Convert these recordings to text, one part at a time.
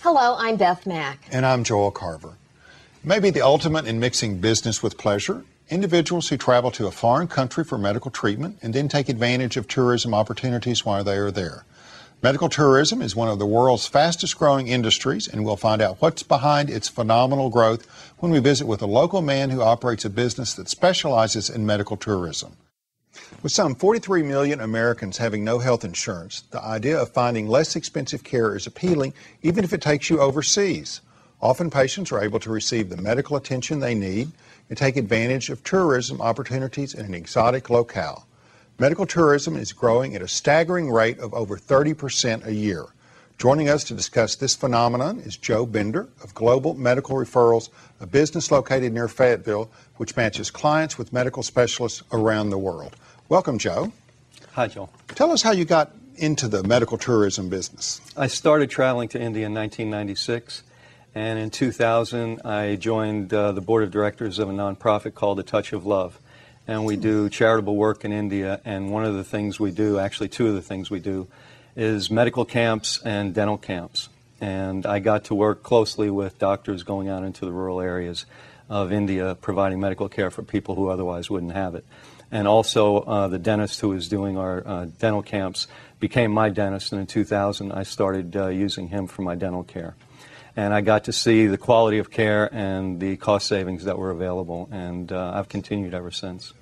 Hello, I'm Beth Mack. And I'm Joel Carver. Maybe the ultimate in mixing business with pleasure, individuals who travel to a foreign country for medical treatment and then take advantage of tourism opportunities while they are there. Medical tourism is one of the world's fastest growing industries, and we'll find out what's behind its phenomenal growth when we visit with a local man who operates a business that specializes in medical tourism. With some 43 million Americans having no health insurance, the idea of finding less expensive care is appealing, even if it takes you overseas. Often patients are able to receive the medical attention they need and take advantage of tourism opportunities in an exotic locale. Medical tourism is growing at a staggering rate of over 30% a year. Joining us to discuss this phenomenon is Joe Bender of Global Medical Referrals, a business located near Fayetteville, which matches clients with medical specialists around the world. Welcome, Joe. Hi, Joel. Tell us how you got into the medical tourism business. I started traveling to India in 1996, and in 2000 I joined the board of directors of a nonprofit called The Touch of Love. And we do charitable work in India, and one of the things we do, actually two of the things we do, is medical camps and dental camps. And I got to work closely with doctors going out into the rural areas of India, providing medical care for people who otherwise wouldn't have it. And also the dentist who was doing our dental camps became my dentist, and in 2000 I started using him for my dental care. And I got to see the quality of care and the cost savings that were available, and I've continued ever since.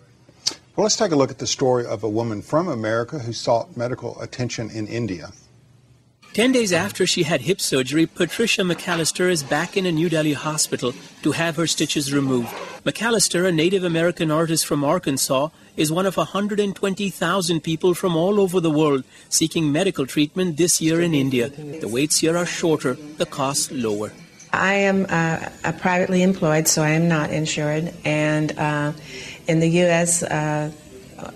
Well, let's take a look at the story of a woman from America who sought medical attention in India. 10 days after she had hip surgery, Patricia McAllister is back in a New Delhi hospital to have her stitches removed. McAllister, a Native American artist from Arkansas, is one of 120,000 people from all over the world seeking medical treatment this year in India. The waits here are shorter, the costs lower. I am privately employed, so I am not insured. And in the U.S.,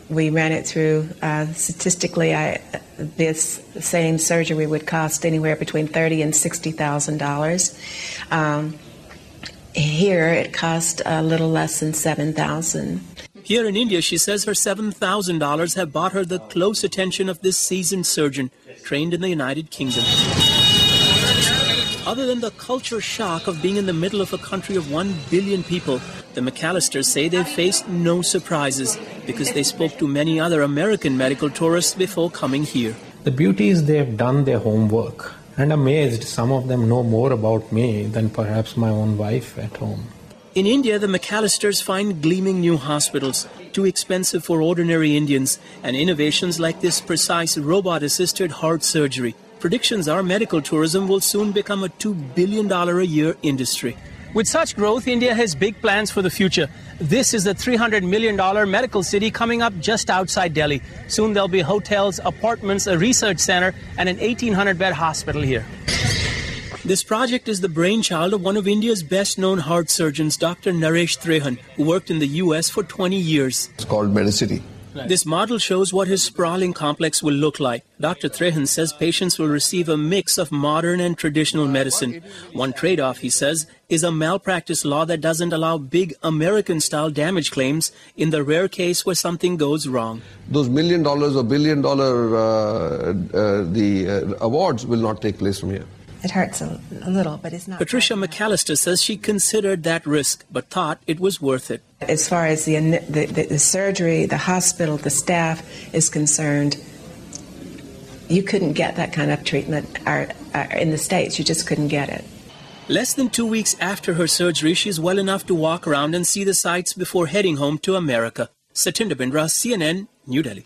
we ran it through, statistically, this same surgery would cost anywhere between $30,000 and $60,000. Here, it cost a little less than $7,000. Here in India, she says her $7,000 have bought her the close attention of this seasoned surgeon, trained in the United Kingdom. Other than the culture shock of being in the middle of a country of 1 billion people, the McAllisters say they've faced no surprises because they spoke to many other American medical tourists before coming here. The beauty is they've done their homework, and amazed some of them know more about me than perhaps my own wife at home. In India, the McAllisters find gleaming new hospitals, too expensive for ordinary Indians, and innovations like this precise robot-assisted heart surgery. Predictions are medical tourism will soon become a $2 billion a year industry. With such growth, India has big plans for the future. This is the $300 million medical city coming up just outside Delhi. Soon there'll be hotels, apartments, a research center, and an 1,800-bed hospital here. This project is the brainchild of one of India's best-known heart surgeons, Dr. Naresh Trehan, who worked in the U.S. for 20 years. It's called Medicity. This model shows what his sprawling complex will look like. Dr. Trehan says patients will receive a mix of modern and traditional medicine. One trade-off, he says, is a malpractice law that doesn't allow big American-style damage claims in the rare case where something goes wrong. Those $1 million or billion-dollar awards will not take place from here. It hurts a little, but it's not. Patricia McAllister says she considered that risk, but thought it was worth it. As far as the surgery, the hospital, the staff is concerned, you couldn't get that kind of treatment in the States. You just couldn't get it. Less than 2 weeks after her surgery, she's well enough to walk around and see the sights before heading home to America. Satinder Bindra, CNN, New Delhi.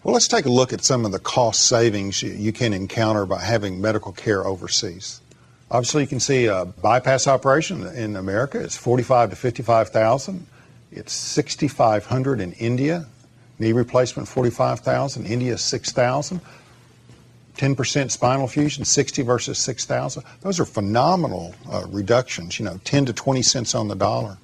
Well, let's take a look at some of the cost savings you can encounter by having medical care overseas. Obviously, you can see a bypass operation in America is $45,000 to $55,000. It's $6,500 in India. Knee replacement, $45,000. India, $6,000. 10% spinal fusion, $60,000 versus $6,000. Those are phenomenal reductions. 10 to 20 cents on the dollar.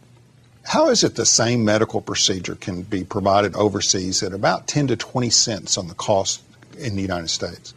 How is it the same medical procedure can be provided overseas at about 10 to 20 cents on the cost in the United States?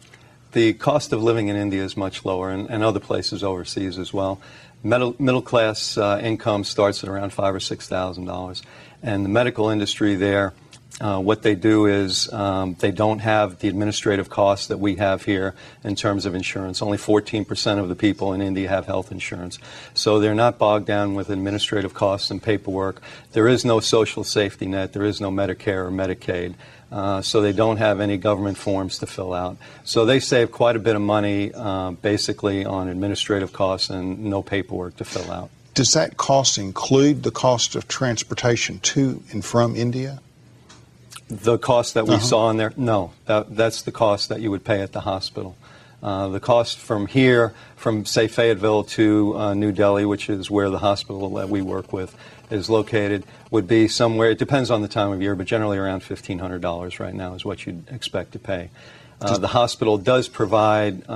The cost of living in India is much lower, and other places overseas as well. Middle class income starts at around $5,000 or $6,000, and the medical industry there What they do is they don't have the administrative costs that we have here in terms of insurance. Only 14% of the people in India have health insurance. So they're not bogged down with administrative costs and paperwork. There is no social safety net. There is no Medicare or Medicaid. So they don't have any government forms to fill out. So they save quite a bit of money basically on administrative costs and no paperwork to fill out. Does that cost include the cost of transportation to and from India? The cost that we saw in there? No. That's the cost that you would pay at the hospital. The cost from here, from, say, Fayetteville to New Delhi, which is where the hospital that we work with is located, would be somewhere, it depends on the time of year, but generally around $1,500 right now is what you'd expect to pay. The hospital does provide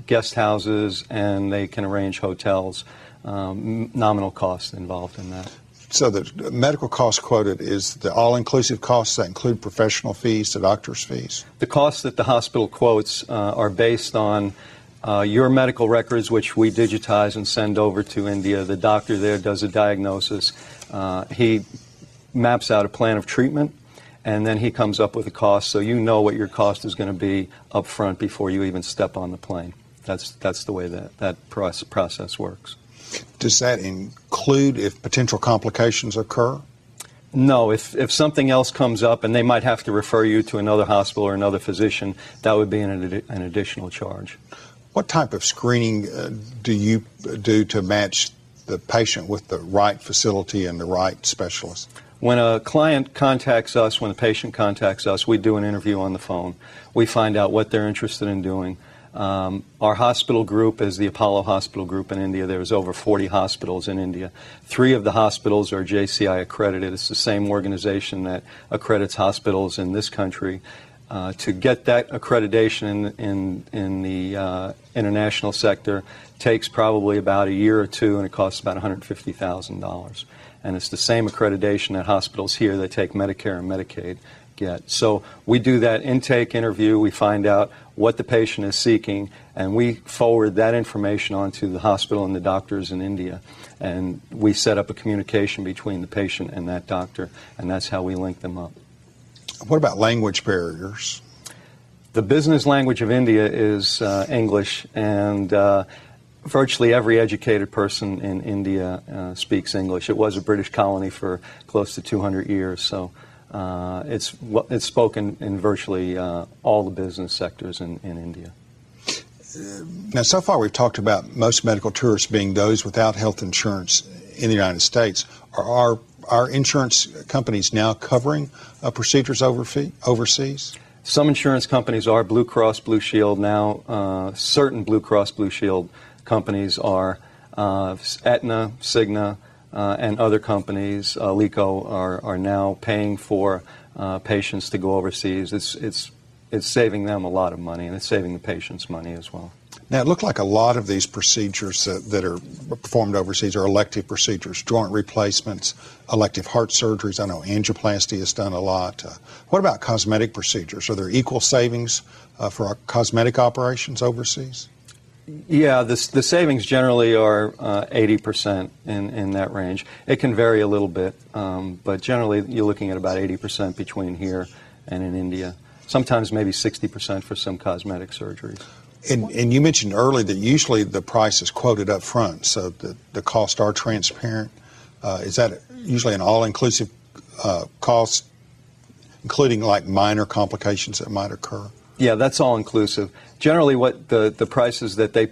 guest houses, and they can arrange hotels. Nominal costs involved in that. So the medical cost quoted is the all-inclusive costs that include professional fees, the doctor's fees? The costs that the hospital quotes are based on your medical records, which we digitize and send over to India. The doctor there does a diagnosis. He maps out a plan of treatment, and then he comes up with a cost, so you know what your cost is going to be up front before you even step on the plane. That's the way that process works. Does that include if potential complications occur? No. If something else comes up and they might have to refer you to another hospital or another physician, that would be an additional charge. What type of screening do you do to match the patient with the right facility and the right specialist? When a client contacts us, when a patient contacts us, we do an interview on the phone. We find out what they're interested in doing. Our hospital group is the Apollo Hospital Group in India. There's over 40 hospitals in India. 3 of the hospitals are JCI accredited. It's the same organization that accredits hospitals in this country. To get that accreditation in the international sector takes probably about a year or two, and it costs about $150,000. And it's the same accreditation that hospitals here that take Medicare and Medicaid get. So we do that intake interview. We find out what the patient is seeking, and we forward that information on to the hospital and the doctors in India. And we set up a communication between the patient and that doctor, and that's how we link them up. What about language barriers? The business language of India is English, and virtually every educated person in India speaks English. It was a British colony for close to 200 years, so it's spoken in virtually all the business sectors in India. Now, so far we've talked about most medical tourists being those without health insurance in the United States. Are our insurance companies now covering procedures overseas? Some insurance companies are. Blue Cross Blue Shield now. Certain Blue Cross Blue Shield companies are. Aetna, Cigna, and other companies, LICO, are now paying for patients to go overseas. It's saving them a lot of money, and it's saving the patients money as well. Now, it looked like a lot of these procedures that are performed overseas are elective procedures, joint replacements, elective heart surgeries. I know angioplasty is done a lot. What about cosmetic procedures? Are there equal savings for our cosmetic operations overseas? Yeah, the savings generally are 80% in that range. It can vary a little bit, but generally you're looking at about 80% between here and in India. Sometimes maybe 60% for some cosmetic surgeries. And you mentioned earlier that usually the price is quoted up front, so the costs are transparent. Is that usually an all-inclusive cost, including like minor complications that might occur? Yeah, that's all-inclusive. Generally what the prices that they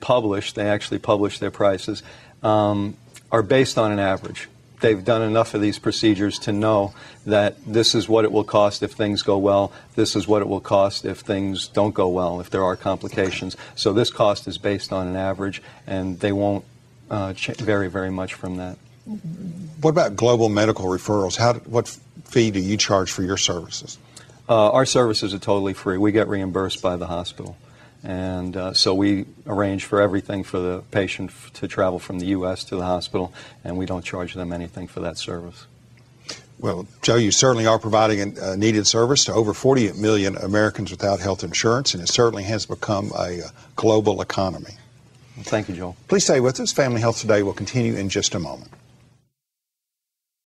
actually publish their prices, are based on an average. They've done enough of these procedures to know that this is what it will cost if things go well, this is what it will cost if things don't go well, if there are complications. So this cost is based on an average, and they won't vary very much from that. What about global medical referrals? What fee do you charge for your services? Our services are totally free. We get reimbursed by the hospital. And so we arrange for everything for the patient to travel from the U.S. to the hospital, and we don't charge them anything for that service. Well, Joe, you certainly are providing a needed service to over 40 million Americans without health insurance, and it certainly has become a global economy. Thank you, Joel. Please stay with us. Family Health Today will continue in just a moment.